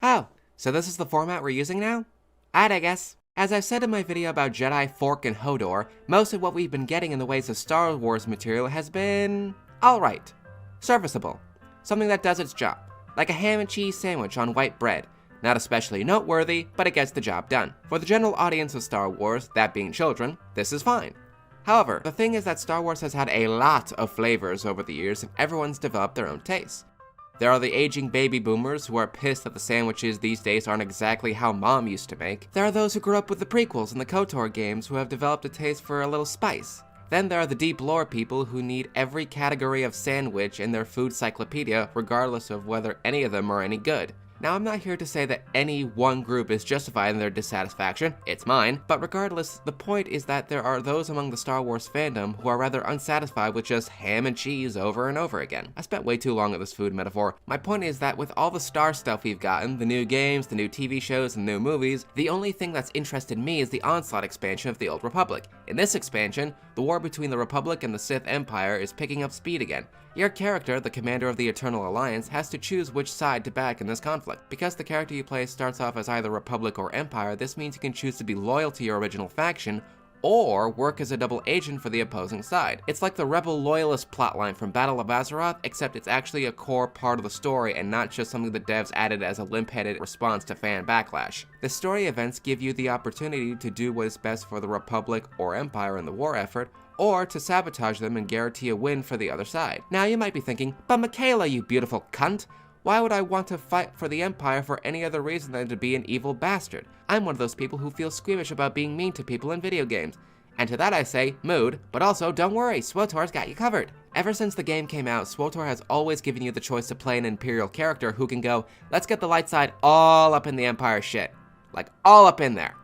Oh, so this is the format we're using now? I guess. As I've said in my video about Jedi, Fork, and Hodor, most of what we've been getting in the ways of Star Wars material has been alright. Serviceable. Something that does its job. Like a ham and cheese sandwich on white bread. Not especially noteworthy, but it gets the job done. For the general audience of Star Wars, that being children, this is fine. However, the thing is that Star Wars has had a lot of flavors over the years and everyone's developed their own tastes. There are the aging baby boomers who are pissed that the sandwiches these days aren't exactly how mom used to make. There are those who grew up with the prequels and the KOTOR games who have developed a taste for a little spice. Then there are the deep lore people who need every category of sandwich in their food cyclopedia regardless of whether any of them are any good. Now, I'm not here to say that any one group is justified in their dissatisfaction, it's mine, but regardless, the point is that there are those among the Star Wars fandom who are rather unsatisfied with just ham and cheese over and over again. I spent way too long on this food metaphor. My point is that with all the Star stuff we've gotten, the new games, the new TV shows, and new movies, the only thing that's interested me is the Onslaught expansion of the Old Republic. In this expansion, the war between the Republic and the Sith Empire is picking up speed again. Your character, the commander of the Eternal Alliance, has to choose which side to back in this conflict. Because the character you play starts off as either Republic or Empire, this means you can choose to be loyal to your original faction, or work as a double agent for the opposing side. It's like the Rebel Loyalist plotline from Battle of Azeroth, except it's actually a core part of the story and not just something the devs added as a limp-headed response to fan backlash. The story events give you the opportunity to do what is best for the Republic or Empire in the war effort, or to sabotage them and guarantee a win for the other side. Now you might be thinking, but Michaela, you beautiful cunt! Why would I want to fight for the Empire for any other reason than to be an evil bastard? I'm one of those people who feel squeamish about being mean to people in video games. And to that I say, mood, but also don't worry, SWTOR's got you covered. Ever since the game came out, SWTOR has always given you the choice to play an Imperial character who can go, let's get the light side all up in the Empire shit. Like all up in there.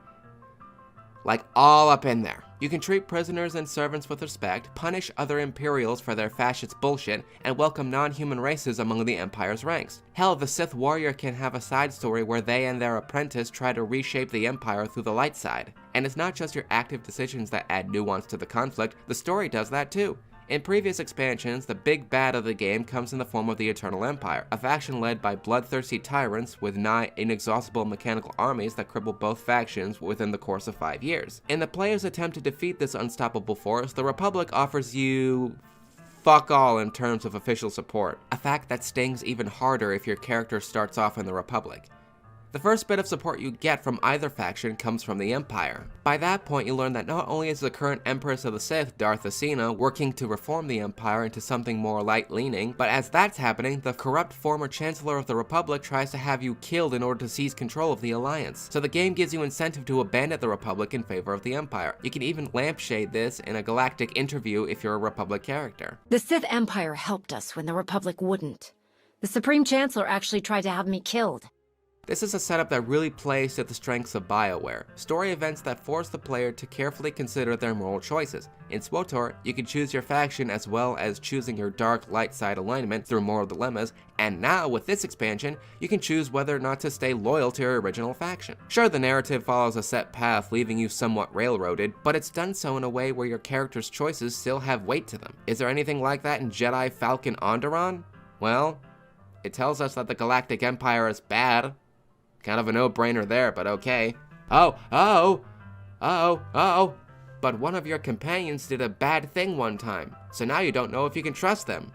Like all up in there. You can treat prisoners and servants with respect, punish other Imperials for their fascist bullshit, and welcome non-human races among the Empire's ranks. Hell, the Sith warrior can have a side story where they and their apprentice try to reshape the Empire through the light side. And it's not just your active decisions that add nuance to the conflict, the story does that too. In previous expansions, the big bad of the game comes in the form of the Eternal Empire, a faction led by bloodthirsty tyrants with nigh inexhaustible mechanical armies that cripple both factions within the course of 5 years. In the player's attempt to defeat this unstoppable force, the Republic offers you fuck all in terms of official support, a fact that stings even harder if your character starts off in the Republic. The first bit of support you get from either faction comes from the Empire. By that point, you learn that not only is the current Empress of the Sith, Darth Acina, working to reform the Empire into something more light-leaning, but as that's happening, the corrupt former Chancellor of the Republic tries to have you killed in order to seize control of the Alliance. So the game gives you incentive to abandon the Republic in favor of the Empire. You can even lampshade this in a galactic interview if you're a Republic character. The Sith Empire helped us when the Republic wouldn't. The Supreme Chancellor actually tried to have me killed. This is a setup that really plays to the strengths of BioWare, story events that force the player to carefully consider their moral choices. In SWTOR, you can choose your faction as well as choosing your dark light side alignment through moral dilemmas, and now with this expansion, you can choose whether or not to stay loyal to your original faction. Sure, the narrative follows a set path leaving you somewhat railroaded, but it's done so in a way where your character's choices still have weight to them. Is there anything like that in Jedi Falcon Onderon? Well, it tells us that the Galactic Empire is bad. Kind of a no-brainer there, but okay. Oh, but one of your companions did a bad thing one time, so now you don't know if you can trust them.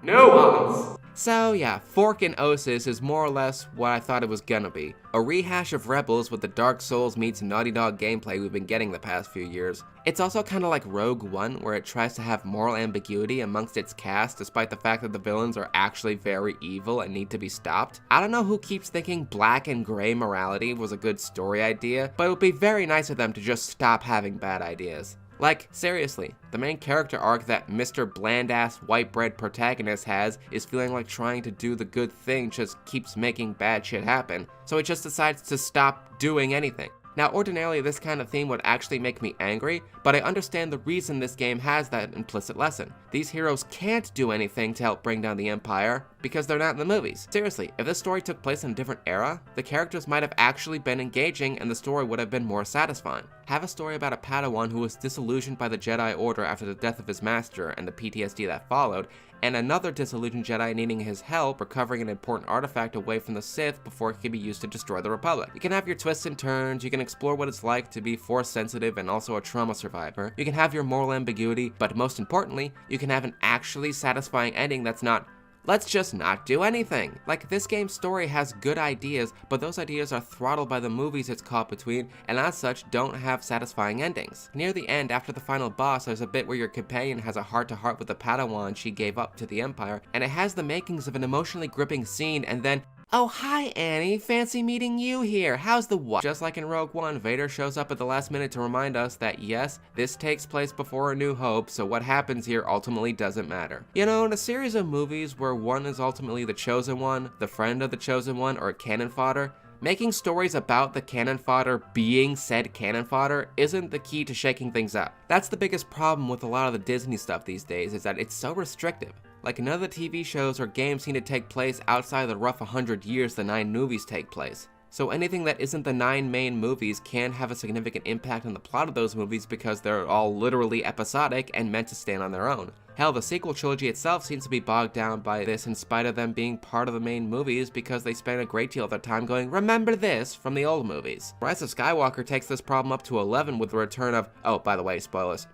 Nuance! So yeah, Fork and Ossus is more or less what I thought it was gonna be. A rehash of Rebels with the Dark Souls meets Naughty Dog gameplay we've been getting the past few years. It's also kinda like Rogue One, where it tries to have moral ambiguity amongst its cast despite the fact that the villains are actually very evil and need to be stopped. I don't know who keeps thinking black and gray morality was a good story idea, but it would be very nice of them to just stop having bad ideas. Like, seriously, the main character arc that Mr. Bland-ass white bread protagonist has is feeling like trying to do the good thing just keeps making bad shit happen, so he just decides to stop doing anything. Now, ordinarily this kind of theme would actually make me angry, but I understand the reason this game has that implicit lesson. These heroes can't do anything to help bring down the Empire because they're not in the movies. Seriously, if this story took place in a different era, the characters might have actually been engaging and the story would have been more satisfying. Have a story about a Padawan who was disillusioned by the Jedi Order after the death of his master and the PTSD that followed, and another disillusioned Jedi needing his help recovering an important artifact away from the Sith before it can be used to destroy the Republic. You can have your twists and turns, you can explore what it's like to be Force sensitive and also a trauma survivor, you can have your moral ambiguity, but most importantly, you can have an actually satisfying ending that's not, let's just not do anything. Like, this game's story has good ideas, but those ideas are throttled by the movies it's caught between, and as such, don't have satisfying endings. Near the end, after the final boss, there's a bit where your companion has a heart-to-heart with the Padawan she gave up to the Empire, and it has the makings of an emotionally gripping scene, and then, oh, hi, Annie. Fancy meeting you here. How's the what? Just like in Rogue One, Vader shows up at the last minute to remind us that, yes, this takes place before A New Hope, so what happens here ultimately doesn't matter. You know, in a series of movies where one is ultimately the chosen one, the friend of the chosen one, or cannon fodder, making stories about the cannon fodder being said cannon fodder isn't the key to shaking things up. That's the biggest problem with a lot of the Disney stuff these days, is that it's so restrictive. Like, none of the TV shows or games seem to take place outside the rough 100 years the 9 movies take place. So anything that isn't the 9 main movies can have a significant impact on the plot of those movies because they're all literally episodic and meant to stand on their own. Hell, the sequel trilogy itself seems to be bogged down by this in spite of them being part of the main movies because they spend a great deal of their time going, remember this from the old movies. Rise of Skywalker takes this problem up to 11 with the return of, oh, by the way, spoilers,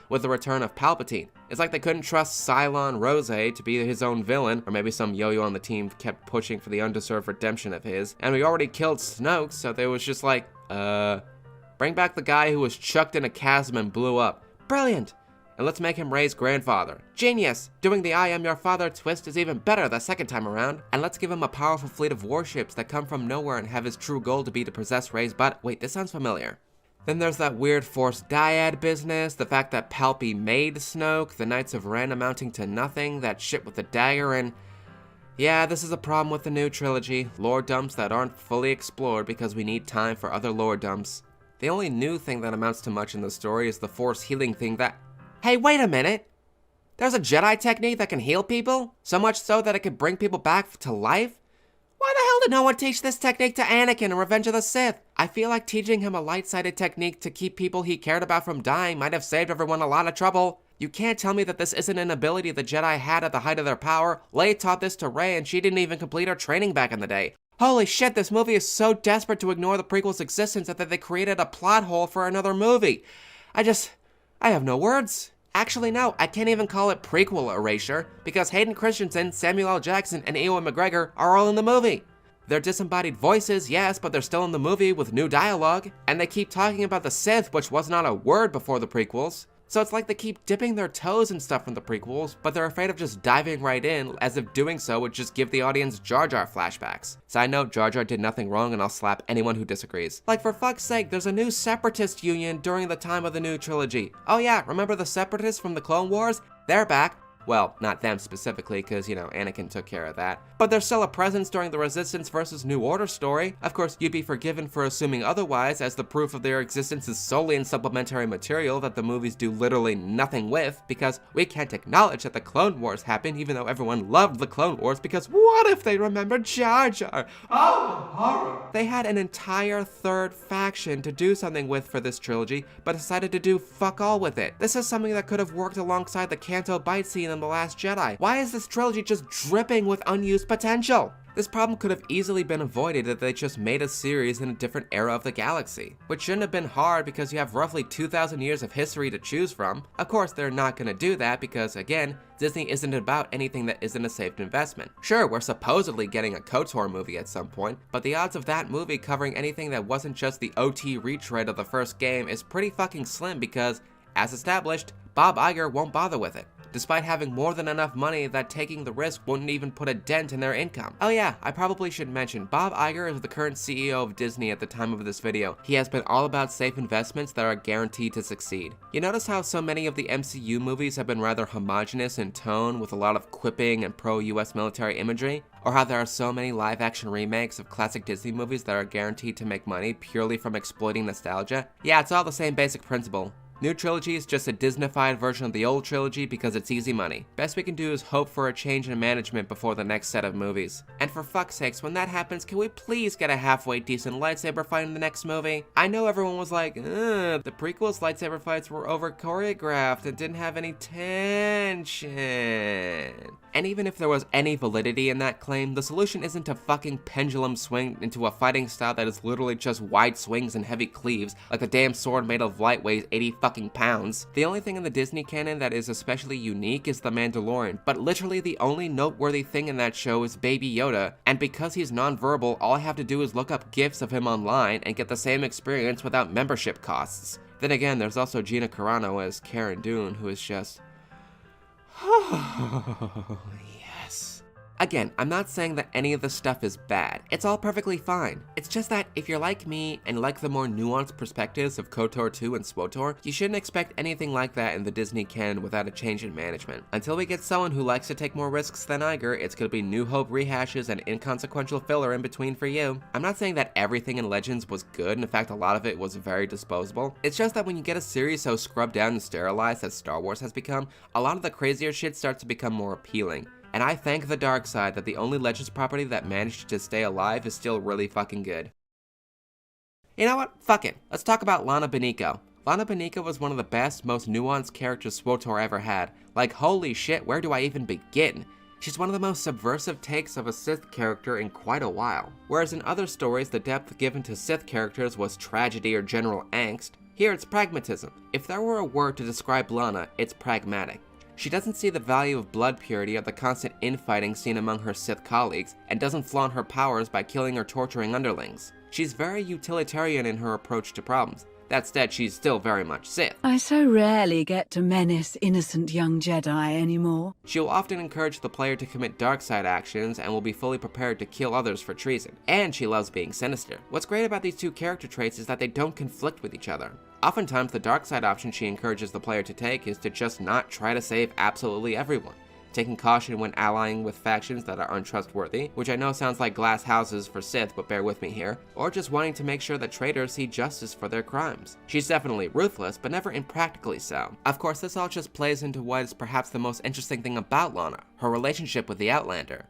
with the return of Palpatine. It's like they couldn't trust Cylon Rose to be his own villain, or maybe some yo-yo on the team kept pushing for the undeserved redemption of his, and we already killed Snoke, so they was just like, bring back the guy who was chucked in a chasm and blew up. Brilliant! And let's make him Rey's grandfather. Genius! Doing the I am your father twist is even better the second time around. And let's give him a powerful fleet of warships that come from nowhere and have his true goal to be to possess Rey's butt. Wait, this sounds familiar. Then there's that weird Force dyad business, the fact that Palpy made Snoke, the Knights of Ren amounting to nothing, that shit with the dagger, and yeah, this is a problem with the new trilogy, lore dumps that aren't fully explored because we need time for other lore dumps. The only new thing that amounts to much in the story is the Force healing thing that, hey, wait a minute! There's a Jedi technique that can heal people? So much so that it can bring people back to life? Why the hell did no one teach this technique to Anakin in Revenge of the Sith? I feel like teaching him a light-sided technique to keep people he cared about from dying might have saved everyone a lot of trouble. You can't tell me that this isn't an ability the Jedi had at the height of their power. Leia taught this to Rey and she didn't even complete her training back in the day. Holy shit, this movie is so desperate to ignore the prequel's existence that they created a plot hole for another movie. I have no words. Actually, no, I can't even call it prequel erasure, because Hayden Christensen, Samuel L. Jackson, and Ewan McGregor are all in the movie. They're disembodied voices, yes, but they're still in the movie with new dialogue, and they keep talking about the Sith, which was not a word before the prequels. So it's like they keep dipping their toes in stuff from the prequels, but they're afraid of just diving right in, as if doing so would just give the audience Jar Jar flashbacks. Side note, Jar Jar did nothing wrong, and I'll slap anyone who disagrees. Like, for fuck's sake, there's a new Separatist union during the time of the new trilogy. Oh yeah, remember the Separatists from the Clone Wars? They're back. Well, not them specifically, because, you know, Anakin took care of that. But there's still a presence during the Resistance versus New Order story. Of course, you'd be forgiven for assuming otherwise, as the proof of their existence is solely in supplementary material that the movies do literally nothing with, because we can't acknowledge that the Clone Wars happened, even though everyone loved the Clone Wars, because what if they remembered Jar Jar? Oh, horror! They had an entire third faction to do something with for this trilogy, but decided to do fuck all with it. This is something that could have worked alongside the Canto Bight scene in The Last Jedi. Why is this trilogy just dripping with unused potential? This problem could have easily been avoided if they just made a series in a different era of the galaxy, which shouldn't have been hard because you have roughly 2,000 years of history to choose from. Of course, they're not gonna do that because, again, Disney isn't about anything that isn't a safe investment. Sure, we're supposedly getting a KOTOR movie at some point, but the odds of that movie covering anything that wasn't just the OT retread of the first game is pretty fucking slim because, as established, Bob Iger won't bother with it, despite having more than enough money that taking the risk wouldn't even put a dent in their income. Oh yeah, I probably should mention, Bob Iger is the current CEO of Disney at the time of this video. He has been all about safe investments that are guaranteed to succeed. You notice how so many of the MCU movies have been rather homogenous in tone with a lot of quipping and pro-US military imagery? Or how there are so many live-action remakes of classic Disney movies that are guaranteed to make money purely from exploiting nostalgia? Yeah, it's all the same basic principle. New trilogy is just a Disneyfied version of the old trilogy because it's easy money. Best we can do is hope for a change in management before the next set of movies. And for fuck's sakes, when that happens, can we please get a halfway decent lightsaber fight in the next movie? I know everyone was like, the prequels lightsaber fights were over choreographed and didn't have any tension. And even if there was any validity in that claim, the solution isn't to fucking pendulum swing into a fighting style that is literally just wide swings and heavy cleaves, like the damn sword made of light weighs 80 fucking pounds. The only thing in the Disney canon that is especially unique is The Mandalorian, but literally the only noteworthy thing in that show is Baby Yoda, and because he's non-verbal, all I have to do is look up GIFs of him online and get the same experience without membership costs. Then again, there's also Gina Carano as Cara Dune, who is just... oh, yes. Again, I'm not saying that any of this stuff is bad. It's all perfectly fine. It's just that if you're like me and like the more nuanced perspectives of KOTOR 2 and SWTOR, you shouldn't expect anything like that in the Disney canon without a change in management. Until we get someone who likes to take more risks than Iger, it's gonna be New Hope rehashes and inconsequential filler in between for you. I'm not saying that everything in Legends was good, in fact a lot of it was very disposable. It's just that when you get a series so scrubbed down and sterilized as Star Wars has become, a lot of the crazier shit starts to become more appealing. And I thank the dark side that the only Legends property that managed to stay alive is still really fucking good. You know what? Fuck it. Let's talk about Lana Beniko. Lana Beniko was one of the best, most nuanced characters SWTOR ever had. Like, holy shit, where do I even begin? She's one of the most subversive takes of a Sith character in quite a while. Whereas in other stories, the depth given to Sith characters was tragedy or general angst, here it's pragmatism. If there were a word to describe Lana, it's pragmatic. She doesn't see the value of blood purity or the constant infighting seen among her Sith colleagues, and doesn't flaunt her powers by killing or torturing underlings. She's very utilitarian in her approach to problems. That said, she's still very much Sith. I so rarely get to menace innocent young Jedi anymore. She'll often encourage the player to commit dark side actions and will be fully prepared to kill others for treason. And she loves being sinister. What's great about these two character traits is that they don't conflict with each other. Oftentimes, the dark side option she encourages the player to take is to just not try to save absolutely everyone, taking caution when allying with factions that are untrustworthy, which I know sounds like glass houses for Sith, but bear with me here, or just wanting to make sure that traitors see justice for their crimes. She's definitely ruthless, but never impractically so. Of course, this all just plays into what is perhaps the most interesting thing about Lana, her relationship with the Outlander.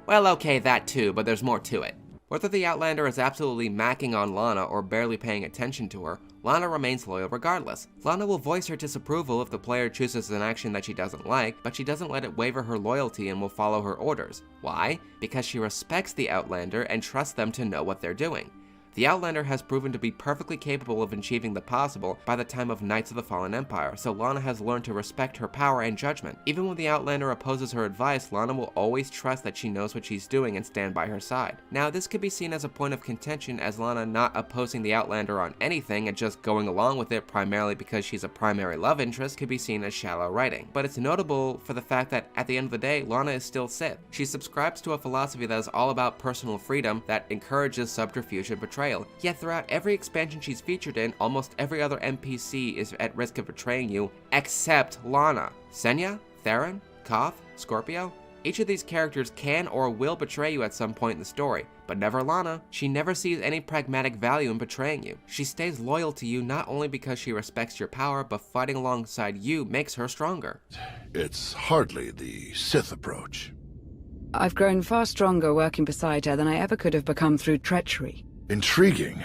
Well, okay, that too, but there's more to it. Whether the Outlander is absolutely macking on Lana or barely paying attention to her, Lana remains loyal regardless. Lana will voice her disapproval if the player chooses an action that she doesn't like, but she doesn't let it waver her loyalty and will follow her orders. Why? Because she respects the Outlander and trusts them to know what they're doing. The Outlander has proven to be perfectly capable of achieving the possible by the time of Knights of the Fallen Empire, so Lana has learned to respect her power and judgment. Even when the Outlander opposes her advice, Lana will always trust that she knows what she's doing and stand by her side. Now, this could be seen as a point of contention, as Lana not opposing the Outlander on anything and just going along with it primarily because she's a primary love interest could be seen as shallow writing. But it's notable for the fact that at the end of the day, Lana is still Sith. She subscribes to a philosophy that is all about personal freedom that encourages subterfuge and betrayal. Yet throughout every expansion she's featured in, almost every other NPC is at risk of betraying you, except Lana. Senya, Theron, Koth, Scorpio, each of these characters can or will betray you at some point in the story, but never Lana. She never sees any pragmatic value in betraying you. She stays loyal to you not only because she respects your power, but fighting alongside you makes her stronger. It's hardly the Sith approach. I've grown far stronger working beside her than I ever could have become through treachery. Intriguing.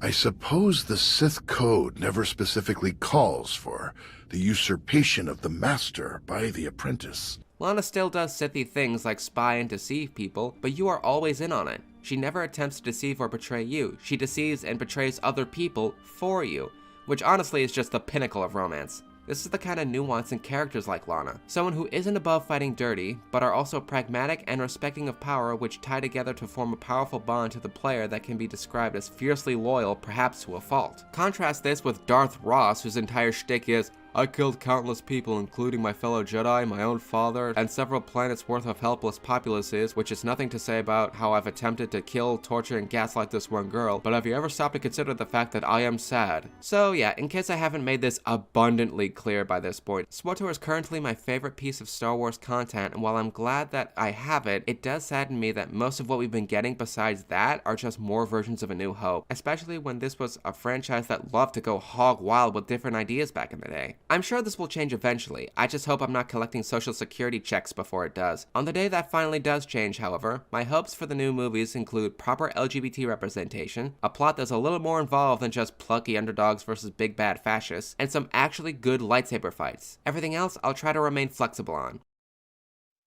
I suppose the Sith code never specifically calls for the usurpation of the master by the apprentice. Lana still does Sithy things like spy and deceive people, but you are always in on it. She never attempts to deceive or betray you. She deceives and betrays other people for you, which honestly is just the pinnacle of romance. This is the kind of nuance in characters like Lana. Someone who isn't above fighting dirty, but are also pragmatic and respecting of power, which tie together to form a powerful bond to the player that can be described as fiercely loyal, perhaps to a fault. Contrast this with Darth Ross, whose entire shtick is, I killed countless people, including my fellow Jedi, my own father, and several planets worth of helpless populaces, which is nothing to say about how I've attempted to kill, torture, and gaslight this one girl, but have you ever stopped to consider the fact that I am sad? So yeah, in case I haven't made this abundantly clear by this point, SWTOR is currently my favorite piece of Star Wars content, and while I'm glad that I have it, it does sadden me that most of what we've been getting besides that are just more versions of A New Hope, especially when this was a franchise that loved to go hog wild with different ideas back in the day. I'm sure this will change eventually, I just hope I'm not collecting social security checks before it does. On the day that finally does change, however, my hopes for the new movies include proper LGBT representation, a plot that's a little more involved than just plucky underdogs versus big bad fascists, and some actually good lightsaber fights. Everything else I'll try to remain flexible on.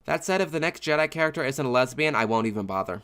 That said, if the next Jedi character isn't a lesbian, I won't even bother.